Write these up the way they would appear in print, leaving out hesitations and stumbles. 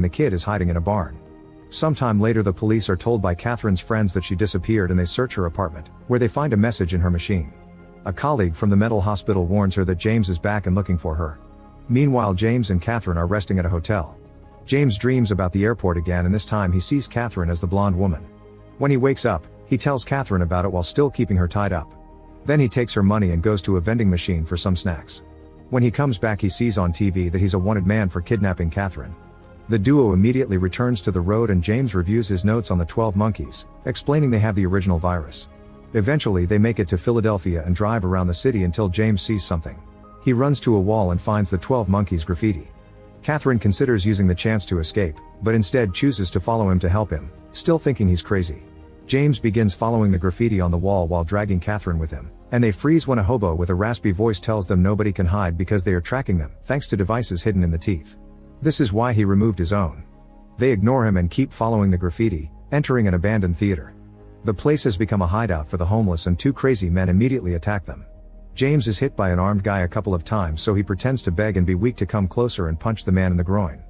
The kid is hiding in a barn. Sometime later the police are told by Catherine's friends that she disappeared and they search her apartment, where they find a message in her machine. A colleague from the mental hospital warns her that James is back and looking for her. Meanwhile James and Catherine are resting at a hotel. James dreams about the airport again and this time he sees Catherine as the blonde woman. When he wakes up, he tells Catherine about it while still keeping her tied up. Then he takes her money and goes to a vending machine for some snacks. When he comes back he sees on TV that he's a wanted man for kidnapping Catherine. The duo immediately returns to the road and James reviews his notes on the 12 monkeys, explaining they have the original virus. Eventually they make it to Philadelphia and drive around the city until James sees something. He runs to a wall and finds the 12 monkeys graffiti. Catherine considers using the chance to escape, but instead chooses to follow him to help him, still thinking he's crazy. James begins following the graffiti on the wall while dragging Catherine with him, and they freeze when a hobo with a raspy voice tells them nobody can hide because they are tracking them, thanks to devices hidden in the teeth. This is why he removed his own. They ignore him and keep following the graffiti, entering an abandoned theater. The place has become a hideout for the homeless and two crazy men immediately attack them. James is hit by an armed guy a couple of times so he pretends to beg and be weak to come closer and punch the man in the groin.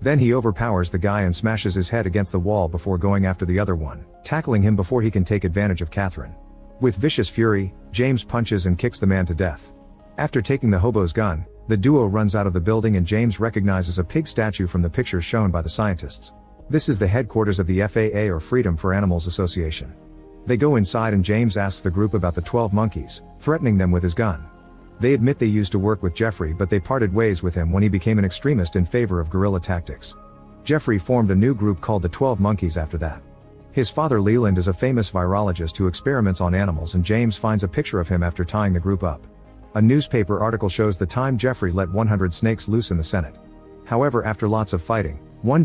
Then he overpowers the guy and smashes his head against the wall before going after the other one, tackling him before he can take advantage of Catherine. With vicious fury, James punches and kicks the man to death. After taking the hobo's gun, the duo runs out of the building and James recognizes a pig statue from the pictures shown by the scientists. This is the headquarters of the FAA or Freedom for Animals Association. They go inside and James asks the group about the 12 monkeys, threatening them with his gun. They admit they used to work with Jeffrey but they parted ways with him when he became an extremist in favor of guerrilla tactics. Jeffrey formed a new group called the 12 Monkeys after that. His father Leland is a famous virologist who experiments on animals and James finds a picture of him after tying the group up. A newspaper article shows the time Jeffrey let 100 snakes loose in the Senate. However, after lots of fighting, one